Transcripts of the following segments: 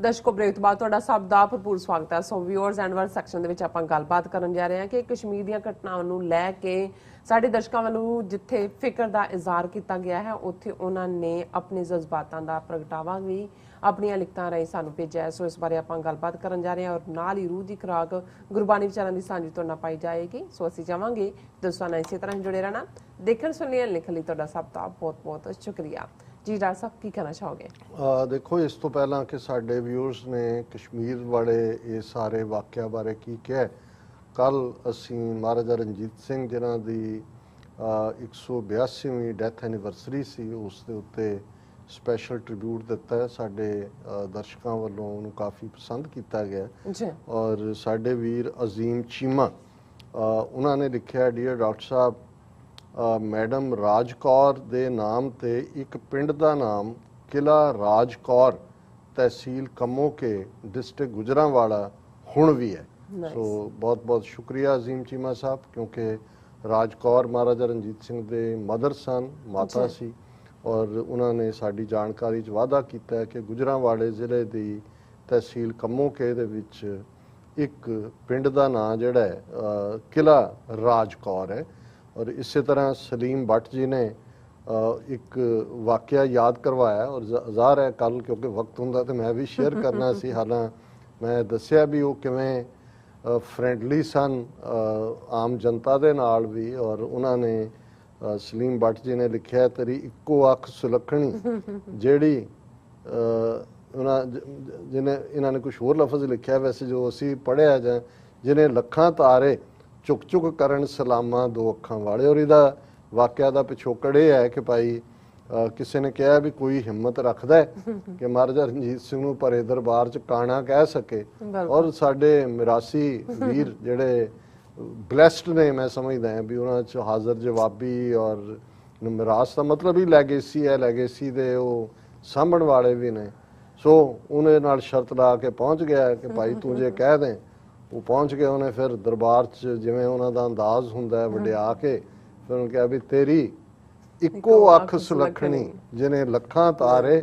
ਦਰਸ਼ਕੋ break ਤੋਂ ਬਾਅਦ ਤੁਹਾਡਾ ਸਭ ਦਾ ਭਰਪੂਰ ਸਵਾਗਤ ਹੈ। ਸੋ ਵਿਊਅਰਸ ਐਂਡ ਵਰਡ ਸੈਕਸ਼ਨ ਦੇ ਵਿੱਚ ਆਪਾਂ ਗੱਲਬਾਤ ਕਰਨ ਜਾ ਰਹੇ ਹਾਂ ਕਿ ਕਸ਼ਮੀਰ ਦੀਆਂ ਘਟਨਾਵਾਂ ਨੂੰ ਲੈ ਕੇ ਸਾਡੇ ਦਰਸ਼ਕਾਂ ਵੱਲੋਂ ਜਿੱਥੇ ਫਿਕਰ ਦਾ ਇਜ਼ਹਾਰ ਕੀਤਾ ਗਿਆ ਹੈ ਉੱਥੇ ਉਹਨਾਂ ਨੇ ਆਪਣੇ ਜਜ਼ਬਾਤਾਂ ਦਾ ਪ੍ਰਗਟਾਵਾ ਵੀ ਆਪਣੀਆਂ ਲਿਖਤਾਂ ਰਾਹੀਂ ਸਾਨੂੰ ਭੇਜਿਆ। ਸੋ ਇਸ ਬਾਰੇ ਆਪਾਂ ਗੱਲਬਾਤ ਕਰਨ ਜਾ ਰਹੇ ਹਾਂ ਔਰ ਨਾਲ ਹੀ ਰੂਹ ਦੀ ਖੁਰਾਕ ਗੁਰਬਾਣੀ ਵਿਚਾਰਾਂ ਦੀ ਸਾਂਝੀ ਤੋਂ ਨਾ ਪਾਈ ਜਾਏਗੀ। ਸੋ ਅਸੀਂ ਚਾਹਾਂਗੇ ਦੋਸਤਾਂ ਨਾਲ ਇਸੇ ਤਰ੍ਹਾਂ ਜੁੜੇ ਰਹਿਣਾ। ਦੇਖਣ ਸੁਣਨ ਲਿਖਣ ਲਈ ਤੁਹਾਡਾ ਸਭ ਦਾ ਬਹੁਤ ਬਹੁਤ ਸ਼ੁਕਰੀਆ जी। डॉक्टर साहब की कहना चाहोगे? देखो इस तो पहला कि साडे व्यूअर्स ने कश्मीर वाले ये सारे वाक़या बारे की क्या कल असी महाराजा रणजीत सिंह जिन्हां दी 182वीं डैथ एनिवर्सरी सी उस दे उत्ते स्पैशल ट्रिब्यूट दिता है। साडे दर्शकों वालों उन्होंने काफ़ी पसंद किया गया और साडे वीर अजीम चीमा उन्होंने लिखा डियर डॉक्टर साहब मैडम राज कौर दे नाम ते एक पिंड दा नाम किला राज कौर तहसील कमो के डिस्ट्रिक्ट गुजरांवाला हुण भी है। सो बहुत बहुत शुक्रिया अजीम चीमा साहब क्योंकि राज कौर महाराजा रणजीत सिंह दे मदर सन माता सी और उन्होंने साड़ी जानकारी च वादा किया कि गुजरांवाले जिले की तहसील कमो के दे विच एक पिंड दा नाम जिहड़ा है किला राज कौर है। और इसी तरह सलीम भट्ट जी ने एक वाक़या याद करवाया और ज़ाहिर है कल क्योंकि वक्त होंदा तो मैं भी शेयर करना सी। हालांकि मैं दस्या भी वो किवें फ्रेंडली सन आम जनता दे नाल भी और उन्होंने सलीम भट्ट जी ने लिखा तेरी इक्को अख सुलखणी जेड़ी जिन्हें इन्होंने कुछ होर लफज लिखा वैसे जो असी पढ़िया जाए जिन्हें लखां तारे चुक चुक करन सलामा दो अखां वाले। और इहदा वाक़या दा पिछोकड़ ये है कि भाई किसी ने कहा भी कोई हिम्मत रखदा है कि महाराजा रणजीत सिंह नूं भरे दरबार च काना कह सके और साडे मिरासी वीर जिहड़े ब्लैसड ने मैं समझदा भी उन्हां च हाज़र जवाबी और मिरास का मतलब ही लैगेसी है लैगेसी दे वो सामण वाले भी ने। सो उन्हें नाल शर्त ला के पहुँच गया कि भाई तू जे कह दें वो पहुँच गए। उन्हें फिर दरबार च जिवें उन्हां दा अंदाज़ हुंदा वड्डिया के फिर उन्हें कहा भी तेरी इक्को अख सुलखणी जिन्हें लखां तारे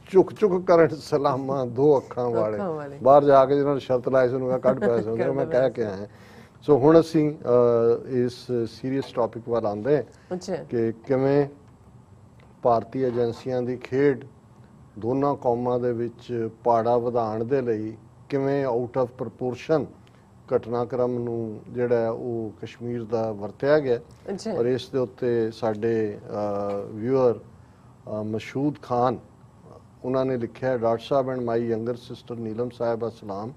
झुक झुक करन सलामा दो अखां वाले। बाहर जाके जिन्होंने शर्त लाई सी उन्होंने कढ़ पैसे मैं कह के आया। सो हुण असीं इस सीरीयस टॉपिक वाल आंदे कि किवें भारतीय एजेंसियां दी खेड दोनों कौमां दे विच पाड़ा वधाण दे लई किवें आउट ऑफ प्रपोर्शन घटनाक्रम नूं जिहड़ा वो कश्मीर दा वरतिया गया। और इस दे उत्ते साडे व्यूअर मशहूद खान उन्होंने लिखा डॉक्टर साहब एंड माई यंगर सिस्टर नीलम साहिबा सलाम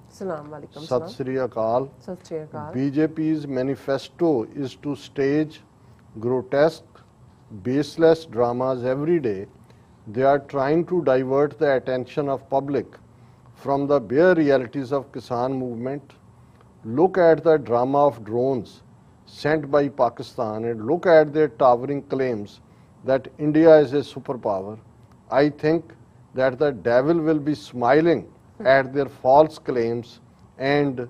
सत श्री अकाल। BJP's manifesto is to stage grotesque baseless dramas every day. They are trying to divert the attention of public from the bare realities of Kisan movement. Look at the drama of drones sent by Pakistan and look at their towering claims that India is a superpower. I think that the devil will be smiling at their false claims and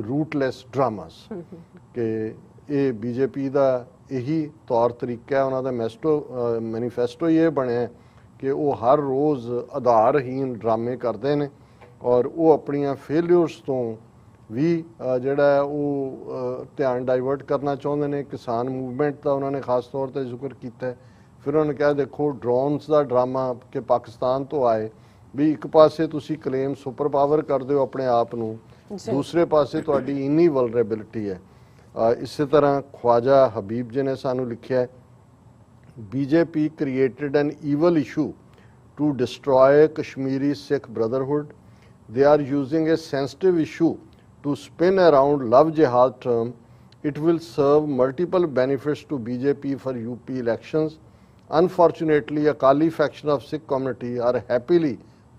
rootless dramas. कि ये BJP का यही तौर तरीका है उन्होंने manifesto ये बने कि वो हर रोज़ आधारहीन ड्रामे करते हैं और वो अपनिया फेलियर्स तो भी जिहड़ा वो ध्यान डाइवर्ट करना चाहते हैं। किसान मूवमेंट का उन्होंने खास तौर पर जिक्र किया। फिर उन्होंने कहा देखो ड्रोन्स का ड्रामा कि पाकिस्तान तो आए भी एक पासे तुसी क्लेम सुपर पावर कर दो अपने आप नूं दूसरे पासे तुहाडी इन्नी वलरेबिलिटी है। इस तरह ख्वाजा हबीब जी ने सानू लिखा है BJP created an evil issue to destroy Kashmiri Sikh brotherhood. They are using a sensitive issue to spin around love jihad term. It will serve multiple benefits to BJP for UP elections. Unfortunately, Akali faction of Sikh community are happily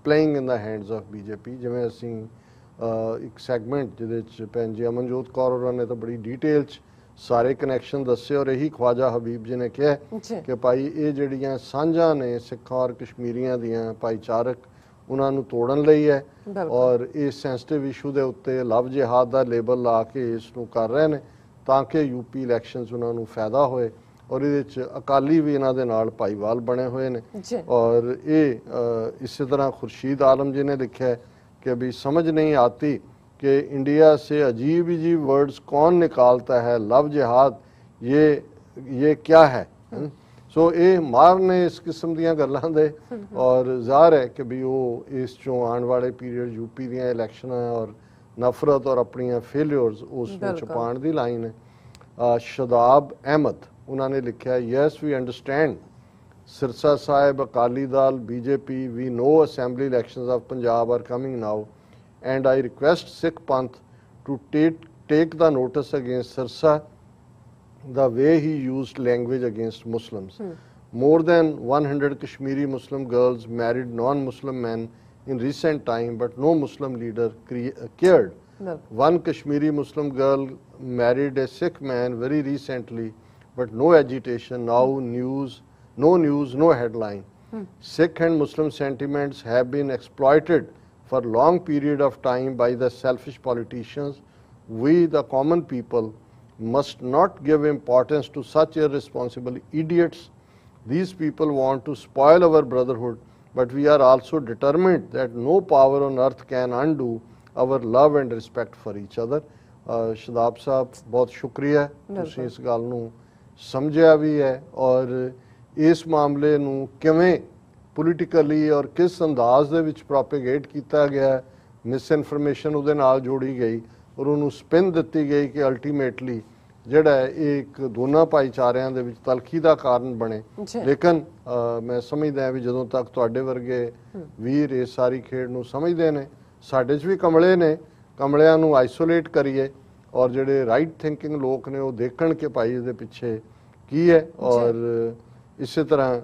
playing in the hands of BJP. जिवें असीं एक segment जिहदे च भैन जी अमरजोत कौर होरां ने तो बड़ी detail च सारे कनैक्शन दस्से और यही ख्वाजा हबीब जी ने कहा कि भाई ये जिहड़ियां सांझां ने सिखां और कश्मीरियां दियां भाईचारक उन्होंने तोड़न लई है और इस सेंसिटिव इशू के उत्ते लव जिहाद का लेबल ला के इसनूं कर रहे हैं ताकि यूपी इलैक्शनस उन्होंने फायदा होए और ये अकाली भी इन्हों के नाल भाईवाल बने हुए हैं। और ये इस तरह खुर्शीद आलम जी ने लिखा है कि अभी समझ नहीं आती कि इंडिया से अजीब अजीब वर्ड्स कौन निकालता है, लव जिहाद ये क्या है। सो ये मार ने इस किस्म ਦੀਆਂ ਗੱਲਾਂ ਦੇ और ਜ਼ਾਹਰ है कि भी ਉਹ ਇਸ ਚੋਂ ਆਉਣ ਵਾਲੇ ਪੀਰੀਅਡ यूपी ਦੀਆਂ ਇਲੈਕਸ਼ਨਾਂ और नफरत और अपनियां फेलियर्स उस छुपाण दी लाइन है। शदाब अहमद उन्होंने लिखा, yes we understand Sirsa Sahib, Akali Dal, BJP, we know assembly elections of Punjab are coming now and I request Sikh Panth to take the notice against Sirsa, the way he used language against Muslims. More than 100 Kashmiri Muslim girls married non-Muslim men in recent time, but no Muslim leader cared. No. One Kashmiri Muslim girl married a Sikh man very recently, but no agitation, now no news, no headline. Sikh and Muslim sentiments have been exploited for long period of time by the selfish politicians. We, the common people, must not give importance to such irresponsible idiots. These people want to spoil our brotherhood, but we are also determined that no power on earth can undo our love and respect for each other. Shadab साहब बहुत शुक्रिया, ਤੁਸੀਂ ਇਸ ਗੱਲ ਨੂੰ ਸਮਝਿਆ ਵੀ ਹੈ और ਇਸ ਮਾਮਲੇ ਨੂੰ ਕਿਵੇਂ ਪੋਲੀਟੀਕਲੀ ਔਰ ਕਿਸ ਅੰਦਾਜ਼ ਦੇ ਵਿੱਚ ਪ੍ਰੋਪੇਗੇਟ ਕੀਤਾ ਗਿਆ, ਮਿਸ ਇਨਫੋਰਮੇਸ਼ਨ ਉਹਦੇ ਨਾਲ ਜੋੜੀ ਗਈ ਔਰ ਉਹਨੂੰ ਸਪਿਨ ਦਿੱਤੀ ਗਈ ਕਿ ਅਲਟੀਮੇਟਲੀ ਜਿਹੜਾ ਇਹ ਇੱਕ ਦੋਨਾਂ ਭਾਈਚਾਰਿਆਂ ਦੇ ਵਿੱਚ ਤਲਖੀ ਦਾ ਕਾਰਨ ਬਣੇ। ਲੇਕਿਨ ਮੈਂ ਸਮਝਦਾ ਵੀ ਜਦੋਂ ਤੱਕ ਤੁਹਾਡੇ ਵਰਗੇ ਵੀਰ ਇਹ ਸਾਰੀ ਖੇਡ ਨੂੰ ਸਮਝਦੇ ਨੇ, ਸਾਡੇ 'ਚ ਵੀ ਕਮਲੇ ਨੇ, ਕਮਲਿਆਂ ਨੂੰ ਆਈਸੋਲੇਟ ਕਰੀਏ ਔਰ ਜਿਹੜੇ ਰਾਈਟ ਥਿੰਕਿੰਗ ਲੋਕ ਨੇ ਉਹ ਦੇਖਣ ਕਿ ਭਾਈ ਇਹਦੇ ਪਿੱਛੇ ਕੀ ਹੈ। ਔਰ ਇਸੇ ਤਰ੍ਹਾਂ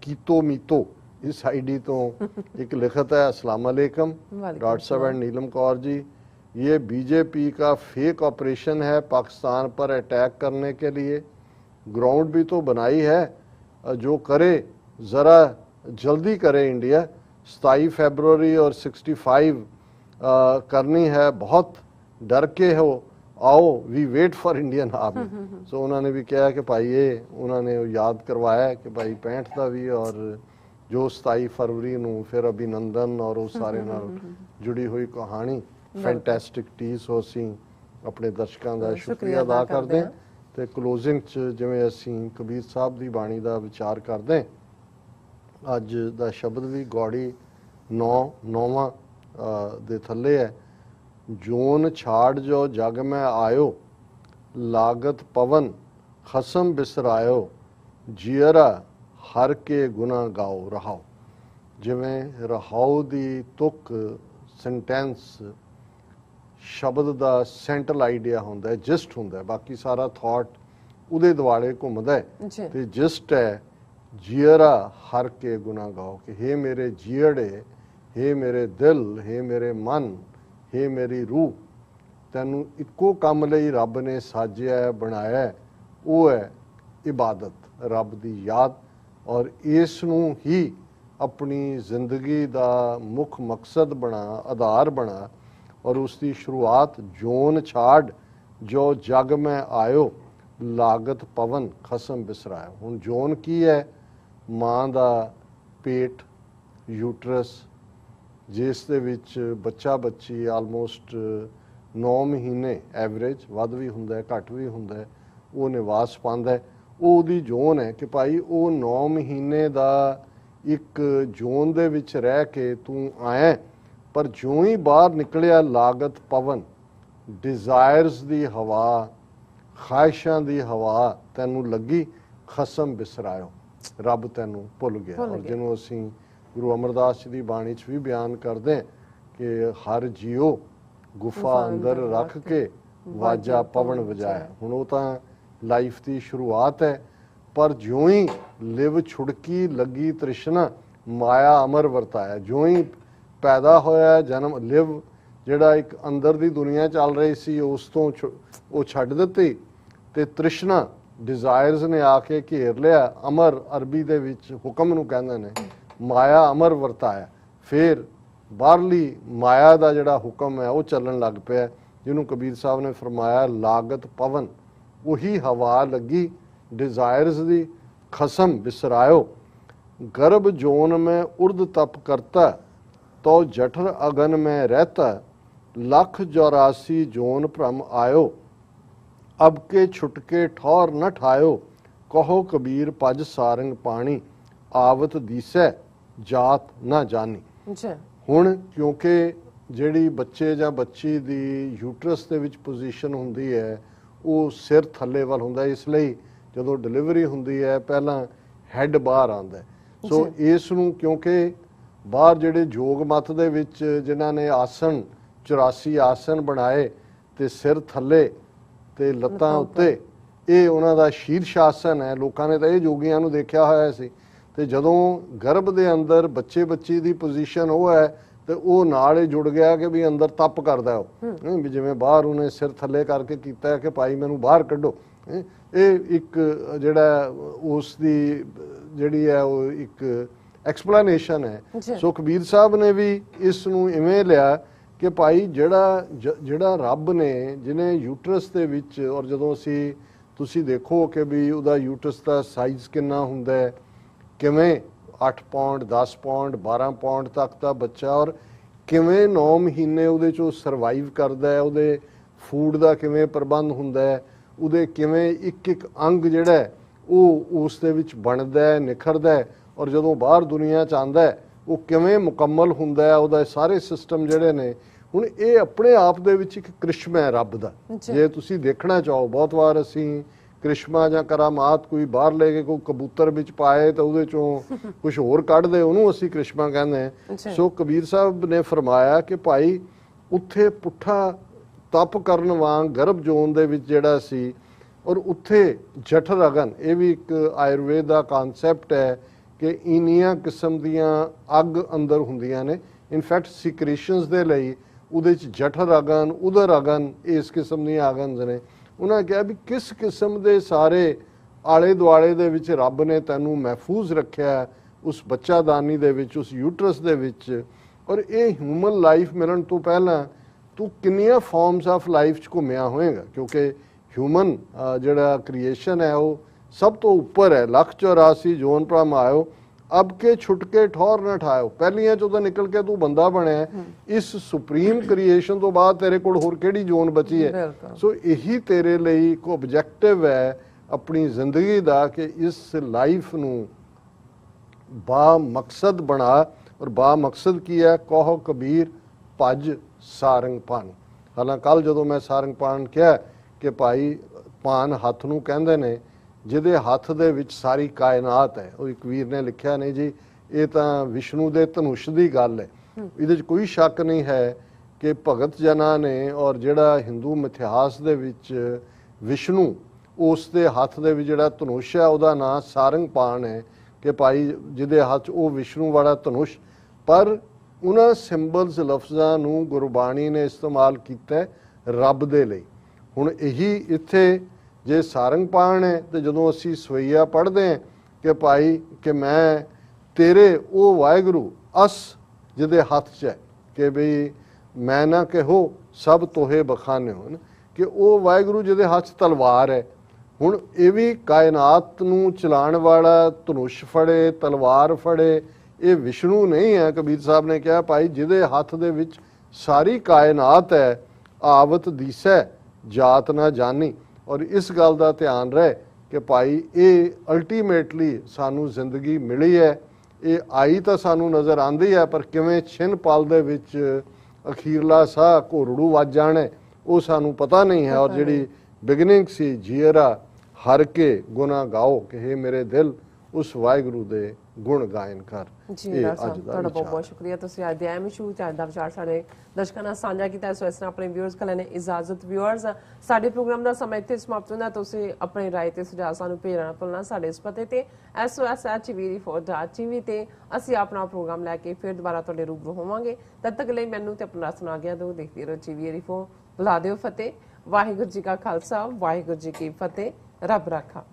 ਕੀਤੋ ਮੀਤੋ ਇਸ ਆਈਡੀ ਤੋਂ ਇੱਕ ਲਿਖਤ ਹੈ, अस्सलाम वालेकुम डॉक्टर साहब एंड नीलम कौर जी, ये बीजेपी का फेक ऑपरेशन है पाकिस्तान पर अटैक करने के लिए। ग्राउंड भी तो बनाई है, जो करे ज़रा जल्दी करे इंडिया। 27 फरवरी और 65 करनी है, बहुत डर के हो, आओ we wait for Indian army. So उन्होंने भी कहा कि भाई ये उन्होंने याद करवाया कि भाई 65 का भी और जो 27 फरवरी ਨੂੰ फिर अभिनंदन और उस सारे नाल जुड़ी हुई कहानी फैंटैस्टिक टीज हो। ਅਸੀਂ ਆਪਣੇ ਦਰਸ਼ਕਾਂ ਦਾ ਸ਼ੁਕਰੀਆ ਅਦਾ ਕਰਦੇ ਹਾਂ ਤੇ ਕਲੋਜ਼ਿੰਗ 'ਚ ਜਿਵੇਂ ਅਸੀਂ ਕਬੀਰ ਸਾਹਿਬ ਦੀ ਬਾਣੀ ਦਾ ਵਿਚਾਰ ਕਰਦੇ ਹਾਂ, ਅੱਜ ਦਾ ਸ਼ਬਦ ਵੀ ਗੌੜੀ 9ਵਾਂ ਦੇ ਥੱਲੇ ਹੈ। ਜੋਨ ਛਾੜ ਜੋ ਜਗ ਮੈਂ ਆਇਓ, ਲਾਗਤ ਪਵਨ ਖਸਮ ਬਿਸਰਾਇਓ, ਜੀਅਰਾ ਹਰ ਕੇ ਗੁਨਾ ਗਾਓ ਰਹਾਓ। ਜਿਵੇਂ ਰਹਾਓ ਦੀ ਤੁਕ ਸੈਂਟੈਂਸ ਸ਼ਬਦ ਦਾ ਸੈਂਟਰਲ ਆਈਡੀਆ ਹੁੰਦਾ, ਜਿਸਟ ਹੁੰਦਾ, ਬਾਕੀ ਸਾਰਾ ਥਾਟ ਉਹਦੇ ਦੁਆਲੇ ਘੁੰਮਦਾ ਹੈ ਤੇ ਜਿਸਟ ਹੈ ਜੀਅਰਾ ਹਰ ਕੇ ਗੁਨਾ ਗਾਓ ਕਿ ਹੇ ਮੇਰੇ ਜੀਅੜੇ, ਹੇ ਮੇਰੇ ਦਿਲ, ਹੇ ਮੇਰੇ ਮਨ, ਹੇ ਮੇਰੀ ਰੂਹ, ਤੈਨੂੰ ਇੱਕੋ ਕੰਮ ਲਈ ਰੱਬ ਨੇ ਸਾਜਿਆ ਬਣਾਇਆ, ਉਹ ਹੈ ਇਬਾਦਤ, ਰੱਬ ਦੀ ਯਾਦ। ਔਰ ਇਸ ਨੂੰ ਹੀ ਆਪਣੀ ਜ਼ਿੰਦਗੀ ਦਾ ਮੁੱਖ ਮਕਸਦ ਬਣਾ, ਆਧਾਰ ਬਣਾ ਔਰ ਉਸ ਦੀ ਸ਼ੁਰੂਆਤ ਜੋਨ ਛਾੜ ਜੋ ਜਗ ਮੈਂ ਆਇਓ, ਲਾਗਤ ਪਵਨ ਖਸਮ ਬਿਸਰਾਇਓ। ਹੁਣ ਜੋਨ ਕੀ ਹੈ? ਮਾਂ ਦਾ ਪੇਟ, ਯੂਟਰਸ, ਜਿਸ ਦੇ ਵਿੱਚ ਬੱਚਾ ਬੱਚੀ ਆਲਮੋਸਟ 9 ਮਹੀਨੇ ਐਵਰੇਜ, ਵੱਧ ਵੀ ਹੁੰਦਾ ਘੱਟ ਵੀ ਹੁੰਦਾ, ਉਹ ਨਿਵਾਸ ਪਾਉਂਦਾ ਹੈ। ਉਹ ਉਹਦੀ ਜੋਨ ਹੈ ਕਿ ਭਾਈ ਉਹ 9 ਮਹੀਨੇ ਦਾ ਇੱਕ ਜੋਨ ਦੇ ਵਿੱਚ ਰਹਿ ਕੇ ਤੂੰ ਆਇਆ, ਪਰ ਜਿਉਂ ਹੀ ਬਾਹਰ ਨਿਕਲਿਆ ਲਾਗਤ ਪਵਨ, ਡਿਜ਼ਾਇਰਸ ਦੀ ਹਵਾ, ਖਾਹਿਸ਼ਾਂ ਦੀ ਹਵਾ ਤੈਨੂੰ ਲੱਗੀ, ਖਸਮ ਬਿਸਰਾਇਓ, ਰੱਬ ਤੈਨੂੰ ਭੁੱਲ ਗਿਆ। ਔਰ ਜਿਹਨੂੰ ਅਸੀਂ ਗੁਰੂ ਅਮਰਦਾਸ ਜੀ ਦੀ ਬਾਣੀ 'ਚ ਵੀ ਬਿਆਨ ਕਰਦੇ ਹਾਂ ਕਿ ਹਰ ਜੀਓ ਗੁਫਾ ਅੰਦਰ ਰੱਖ ਕੇ ਵਾਜਾ ਪਵਨ ਵਜਾਇਆ। ਹੁਣ ਉਹ ਤਾਂ ਲਾਈਫ ਦੀ ਸ਼ੁਰੂਆਤ ਹੈ, ਪਰ ਜਿਉਂ ਹੀ ਲਿਵ ਛੁੜਕੀ ਲੱਗੀ ਤ੍ਰਿਸ਼ਨਾ, ਮਾਇਆ ਅਮਰ ਵਰਤਾਇਆ। ਜਿਉਂ ਹੀ ਪੈਦਾ ਹੋਇਆ ਜਨਮ, ਲਿਵ ਜਿਹੜਾ ਇੱਕ ਅੰਦਰ ਦੀ ਦੁਨੀਆ ਚੱਲ ਰਹੀ ਸੀ ਉਸ ਤੋਂ ਉਹ ਛੱਡ ਦਿੱਤੀ ਤੇ ਤ੍ਰਿਸ਼ਨਾ, ਡਿਜ਼ਾਇਰਸ ਨੇ ਆ ਕੇ ਘੇਰ ਲਿਆ। ਅਮਰ ਅਰਬੀ ਦੇ ਵਿੱਚ ਹੁਕਮ ਨੂੰ ਕਹਿੰਦੇ ਨੇ, ਮਾਇਆ ਅਮਰ ਵਰਤਾਇਆ। ਫਿਰ ਬਾਹਰਲੀ ਮਾਇਆ ਦਾ ਜਿਹੜਾ ਹੁਕਮ ਹੈ ਉਹ ਚੱਲਣ ਲੱਗ ਪਿਆ, ਜਿਹਨੂੰ ਕਬੀਰ ਸਾਹਿਬ ਨੇ ਫਰਮਾਇਆ ਲਾਗਤ ਪਵਨ, ਉਹੀ ਹਵਾ ਲੱਗੀ डिजायर्स दी, खसम बिसरायो, गर्भ जोन में उर्द तप करता, तो जठर अगन में रहता, 1,84 जोन भ्रम आयो, अब के छुटके ठौर न ठायो, कहो कबीर पज सारंग पानी, आवत दीसै जात ना जानी। हुण क्योंकि ਜਿਹੜੀ ਬੱਚੇ ਜਾਂ ਬੱਚੀ ਦੀ ਯੂਟਰਸ ਦੇ ਵਿੱਚ ਪੋਜੀਸ਼ਨ ਹੁੰਦੀ ਹੈ ਉਹ ਸਿਰ ਥੱਲੇ ਵੱਲ ਹੁੰਦਾ, ਇਸ ਲਈ ਜਦੋਂ ਡਿਲੀਵਰੀ ਹੁੰਦੀ ਹੈ ਪਹਿਲਾਂ ਹੈਡ ਬਾਹਰ ਆਉਂਦਾ। ਸੋ ਇਸ ਨੂੰ ਕਿਉਂਕਿ ਬਾਹਰ ਜਿਹੜੇ ਯੋਗ ਮਤ ਦੇ ਵਿੱਚ ਜਿਨ੍ਹਾਂ ਨੇ ਆਸਣ 84 ਆਸਣ ਬਣਾਏ ਤੇ ਸਿਰ ਥੱਲੇ ਤੇ ਲੱਤਾਂ ਉੱਤੇ, ਇਹ ਉਹਨਾਂ ਦਾ ਸ਼ੀਰਸ਼ ਆਸਨ ਹੈ। ਲੋਕਾਂ ਨੇ ਤਾਂ ਇਹ ਯੋਗੀਆਂ ਨੂੰ ਦੇਖਿਆ ਹੋਇਆ ਸੀ। ਤੇ ਜਦੋਂ ਗਰਭ ਦੇ ਅੰਦਰ ਬੱਚੇ ਬੱਚੀ ਦੀ ਪੋਜੀਸ਼ਨ ਉਹ ਹੈ ਤੇ ਉਹ ਨਾਲ ਹੀ ਜੁੜ ਗਿਆ ਕਿ ਵੀ ਅੰਦਰ ਤਪ ਕਰਦਾ ਉਹ ਵੀ, ਜਿਵੇਂ ਬਾਹਰ ਉਹਨੇ ਸਿਰ ਥੱਲੇ ਕਰਕੇ ਕੀਤਾ ਕਿ ਭਾਈ ਮੈਨੂੰ ਬਾਹਰ ਕੱਢੋ। ਇਹ ਇੱਕ ਜਿਹੜਾ ਉਸ ਦੀ ਜਿਹੜੀ ਹੈ ਉਹ ਇੱਕ ਐਕਸਪਲੇਨੇਸ਼ਨ ਹੈ। ਸੋ ਕਬੀਰ ਸਾਹਿਬ ਨੇ ਵੀ ਇਸ ਨੂੰ ਇਵੇਂ ਲਿਆ ਕਿ ਭਾਈ ਜਿਹੜਾ ਰੱਬ ਨੇ ਜਿਹਨੇ ਯੂਟਰਸ ਦੇ ਵਿੱਚ, ਔਰ ਜਦੋਂ ਤੁਸੀਂ ਦੇਖੋ ਕਿ ਵੀ ਉਹਦਾ ਯੂਟਰਸ ਦਾ ਸਾਈਜ਼ ਕਿੰਨਾ ਹੁੰਦਾ ਹੈ, ਕਿਵੇਂ 8 ਪੌਂਡ 10 ਪੌਂਡ 12 ਪੌਂਡ ਤੱਕ ਦਾ ਬੱਚਾ, ਔਰ ਕਿਵੇਂ 9 ਮਹੀਨੇ ਉਹਦੇ 'ਚੋਂ ਸਰਵਾਈਵ ਕਰਦਾ ਹੈ, ਉਹਦੇ ਫੂਡ ਦਾ ਕਿਵੇਂ ਪ੍ਰਬੰਧ ਹੁੰਦਾ ਹੈ, ਉਹਦੇ ਕਿਵੇਂ ਇੱਕ ਅੰਗ ਜਿਹੜਾ ਹੈ ਉਹ ਉਸ ਦੇ ਵਿੱਚ ਬਣਦਾ ਹੈ, ਨਿਖਰਦਾ ਹੈ, ਔਰ ਜਦੋਂ ਬਾਹਰ ਦੁਨੀਆ 'ਚ ਆਉਂਦਾ ਹੈ ਉਹ ਕਿਵੇਂ ਮੁਕੰਮਲ ਹੁੰਦਾ ਹੈ, ਉਹਦਾ ਸਾਰੇ ਸਿਸਟਮ ਜਿਹੜੇ ਨੇ। ਹੁਣ ਇਹ ਆਪਣੇ ਆਪ ਦੇ ਵਿੱਚ ਇੱਕ ਕ੍ਰਿਸ਼ਮਾ ਹੈ ਰੱਬ ਦਾ। ਜੇ ਤੁਸੀਂ ਦੇਖਣਾ ਚਾਹੋ, ਬਹੁਤ ਵਾਰ ਅਸੀਂ ਕ੍ਰਿਸ਼ਮਾ ਜਾਂ ਕਰਾਮਾਤ ਕੋਈ ਬਾਹਰ ਲੈ ਕੇ ਕੋਈ ਕਬੂਤਰ ਵਿੱਚ ਪਾਏ ਤਾਂ ਉਹਦੇ ਚੋਂ ਕੁਝ ਹੋਰ ਕੱਢਦੇ, ਉਹਨੂੰ ਅਸੀਂ ਕ੍ਰਿਸ਼ਮਾ ਕਹਿੰਦੇ ਹਾਂ। ਸੋ ਕਬੀਰ ਸਾਹਿਬ ਨੇ ਫਰਮਾਇਆ ਕਿ ਭਾਈ ਉੱਥੇ ਪੁੱਠਾ ਤਪ ਕਰਨ ਵਾਂਗ ਗਰਭ ਜੋਨ ਦੇ ਵਿੱਚ ਜਿਹੜਾ ਸੀ, ਔਰ ਉੱਥੇ ਜਠਰ ਅਗਨ, ਇਹ ਵੀ ਇੱਕ ਆਯੁਰਵੇਦ ਦਾ ਕਨਸੈਪਟ ਹੈ ਕਿ ਇੰਨੀਆਂ ਕਿਸਮ ਦੀਆਂ ਅੱਗ ਅੰਦਰ ਹੁੰਦੀਆਂ ਨੇ। ਇਨਫੈਕਟ ਸਿਕ੍ਰੀਸ਼ਨਸ ਦੇ ਲਈ ਉਹਦੇ 'ਚ ਜਠਰ ਅਗਨ, ਉਦਰ ਅਗਨ, ਇਸ ਕਿਸਮ ਦੀਆਂ ਅਗਨਸ ਨੇ। ਉਹਨਾਂ ਕਿਹਾ ਵੀ ਕਿਸ ਕਿਸਮ ਦੇ ਸਾਰੇ ਆਲੇ ਦੁਆਲੇ ਦੇ ਵਿੱਚ ਰੱਬ ਨੇ ਤੈਨੂੰ ਮਹਿਫੂਜ਼ ਰੱਖਿਆ ਉਸ ਬੱਚਾਦਾਨੀ ਦੇ ਵਿੱਚ, ਉਸ ਯੂਟਰਸ ਦੇ ਵਿੱਚ। ਔਰ ਇਹ ਹਿਊਮਨ ਲਾਈਫ ਮਿਲਣ ਤੋਂ ਪਹਿਲਾਂ ਤੂੰ ਕਿੰਨੀਆਂ ਫਾਰਮਸ ਆਫ ਲਾਈਫ 'ਚ ਘੁੰਮਿਆ ਹੋਏਗਾ, ਕਿਉਂਕਿ ਹਿਊਮਨ ਜਿਹੜਾ ਕ੍ਰੀਏਸ਼ਨ ਹੈ ਉਹ ਸਭ ਤੋਂ ਉੱਪਰ ਹੈ। 1,84 ਜੋਨ ਭ੍ਰਮ ਆਇਓ, ਅਬ ਕੇ ਛੁਟਕੇ ਠੌਰ ਨਾ ਠਾਇਓ। ਪਹਿਲੀਆਂ ਚੋਂ ਤਾਂ ਨਿਕਲ ਕੇ ਤੂੰ ਬੰਦਾ ਬਣਿਆ, ਇਸ ਸੁਪਰੀਮ ਕ੍ਰੀਏਸ਼ਨ ਤੋਂ ਬਾਅਦ ਤੇਰੇ ਕੋਲ ਹੋਰ ਕਿਹੜੀ ਜੋਨ ਬਚੀ ਹੈ। ਸੋ ਇਹੀ ਤੇਰੇ ਲਈ ਇੱਕ ਆਬਜੈਕਟਿਵ ਹੈ ਆਪਣੀ ਜ਼ਿੰਦਗੀ ਦਾ ਕਿ ਇਸ ਲਾਈਫ ਨੂੰ ਬਾ ਮਕਸਦ ਬਣਾ। ਔਰ ਬਾ ਮਕਸਦ ਕੀ ਹੈ? ਕਹੋ ਕਬੀਰ ਭਜ ਸਾਰੰਗ ਪਾਨ। ਹਾਲਾਂਕਿ ਕੱਲ ਜਦੋਂ ਮੈਂ ਸਾਰੰਗ ਪਾਨ ਕਿਹਾ ਕਿ ਭਾਈ ਪਾਨ ਹੱਥ ਨੂੰ ਕਹਿੰਦੇ ਨੇ ਜਿਹਦੇ ਹੱਥ ਦੇ ਵਿੱਚ ਸਾਰੀ ਕਾਇਨਾਤ ਹੈ। ਉਹ ਇੱਕ ਵੀਰ ਨੇ ਲਿਖਿਆ, ਨਹੀਂ ਜੀ ਇਹ ਤਾਂ ਵਿਸ਼ਨੂੰ ਦੇ ਧਨੁਸ਼ ਦੀ ਗੱਲ ਹੈ। ਇਹਦੇ 'ਚ ਕੋਈ ਸ਼ੱਕ ਨਹੀਂ ਹੈ ਕਿ ਭਗਤ ਜਨਾਂ ਨੇ, ਔਰ ਜਿਹੜਾ ਹਿੰਦੂ ਮਿਥਿਹਾਸ ਦੇ ਵਿੱਚ ਵਿਸ਼ਨੂੰ, ਉਸ ਦੇ ਹੱਥ ਦੇ ਵਿੱਚ ਜਿਹੜਾ ਧਨੁਸ਼ ਹੈ ਉਹਦਾ ਨਾਂ ਸਾਰੰਗ ਪਾਨ ਹੈ ਕਿ ਭਾਈ ਜਿਹਦੇ ਹੱਥ ਉਹ ਵਿਸ਼ਨੂੰ ਵਾਲਾ ਧਨੁਸ਼। ਪਰ ਉਹਨਾਂ ਸਿੰਬਲਸ ਲਫ਼ਜ਼ਾਂ ਨੂੰ ਗੁਰਬਾਣੀ ਨੇ ਇਸਤੇਮਾਲ ਕੀਤਾ ਰੱਬ ਦੇ ਲਈ। ਹੁਣ ਇਹੀ ਇੱਥੇ ਜੇ ਸਾਰੰਗ ਪਾਣ ਹੈ ਤੇ ਜਦੋਂ ਅਸੀਂ ਸਵਈਆ ਪੜ੍ਹਦੇ ਹਾਂ ਕਿ ਭਾਈ ਕਿ ਮੈਂ ਤੇਰੇ ਉਹ ਵਾਹਿਗੁਰੂ ਅਸ ਜਿਹਦੇ ਹੱਥ 'ਚ ਹੈ ਕਿ ਬਈ ਮੈਂ ਨਾ ਕਹੋ ਸਭ ਤੋਹੇ ਬਖਾਨੇ ਹੋ, ਕਿ ਉਹ ਵਾਹਿਗੁਰੂ ਜਿਹਦੇ ਹੱਥ 'ਚ ਤਲਵਾਰ ਹੈ। ਹੁਣ ਇਹ ਵੀ ਕਾਇਨਾਤ ਨੂੰ ਚਲਾਉਣ ਵਾਲਾ ਧਨੁਸ਼ ਫੜੇ, ਤਲਵਾਰ ਫੜੇ, ਇਹ ਵਿਸ਼ਨੂੰ ਨਹੀਂ ਹੈ। ਕਬੀਰ ਸਾਹਿਬ ਨੇ ਕਿਹਾ ਭਾਈ ਜਿਹਦੇ ਹੱਥ ਦੇ ਵਿੱਚ ਸਾਰੀ ਕਾਇਨਾਤ ਹੈ, ਆਵਤ ਦੀਸੈ ਜਾਤ ਨਾ ਜਾਨੀ। ਔਰ ਇਸ ਗੱਲ ਦਾ ਧਿਆਨ ਰਹੇ ਕਿ ਭਾਈ ਇਹ ਅਲਟੀਮੇਟਲੀ ਸਾਨੂੰ ਜ਼ਿੰਦਗੀ ਮਿਲੀ ਹੈ, ਇਹ ਆਈ ਤਾਂ ਸਾਨੂੰ ਨਜ਼ਰ ਆਉਂਦੀ ਹੈ, ਪਰ ਕਿਵੇਂ ਛਿਨ ਪਲ ਦੇ ਵਿੱਚ ਅਖੀਰਲਾ ਸਾਹ ਘੋਰੜੂ ਵੱਜ ਜਾਣਾ ਉਹ ਸਾਨੂੰ ਪਤਾ ਨਹੀਂ ਹੈ। ਔਰ ਜਿਹੜੀ ਬਿਗਨਿੰਗ ਸੀ, ਜੀਅਰਾ ਹਰ ਕੇ ਗੁਨਾ ਗਾਓ ਕਿ ਹੇ ਮੇਰੇ ਦਿਲ ਉਸ ਵਾਹਿਗੁਰੂ ਦੇ ਗੁਣ ਗਾਇਨ ਕਰ। ਜੀ ਤੁਹਾਡਾ ਬਹੁਤ ਬਹੁਤ ਸ਼ੁਕਰੀਆ। ਤੁਸੀਂ ਅੱਜ ਦੇ ਅਹਿਮ ਇਸ਼ੂ ਚ ਅੱਜ ਦਾ ਵਿਚਾਰ ਸਾਡੇ ਦਰਸ਼ਕਾਂ ਨਾਲ ਸਾਂਝਾ ਕੀਤਾ। ਸੋ ਇਸ ਨਾਲ ਆਪਣੇ ਵਿਊਅਰਸ ਕੋਲ ਨੇ ਇਜਾਜ਼ਤ। ਵਿਊਅਰਸ, ਸਾਡੇ ਪ੍ਰੋਗਰਾਮ ਦਾ ਸਮਾਂ ਇੱਥੇ ਸਮਾਪਤ ਹੁੰਦਾ। ਤੁਸੀਂ ਆਪਣੀ ਰਾਏ ਤੇ ਸੁਝਾਅ ਸਾਨੂੰ ਭੇਜਣਾ ਭੁੱਲਣਾ ਸਾਡੇ ਇਸ ਪਤੇ ਤੇ SOS@TV84.TV ਤੇ ਅਸੀਂ ਆਪਣਾ ਪ੍ਰੋਗਰਾਮ ਲੈ ਕੇ ਫਿਰ ਦੁਬਾਰਾ ਤੁਹਾਡੇ ਰੂਬਰੂ ਹੋਵਾਂਗੇ। ਤਦ ਤੱਕ ਲਈ ਮੈਨੂੰ ਤੇ ਆਪਣਾ ਸੁਣਾ ਗਿਆ ਦੋ ਦੇਖਦੇ ਰਹੋ TV84। ਬੁਲਾ ਦਿਓ ਫਤਿਹ। ਵਾਹਿਗੁਰੂ ਜੀ ਕਾ ਖਾਲਸਾ, ਵਾਹਿਗੁਰੂ ਜੀ ਕੀ ਫਤਿਹ। ਰੱਬ ਰਾਖਾ।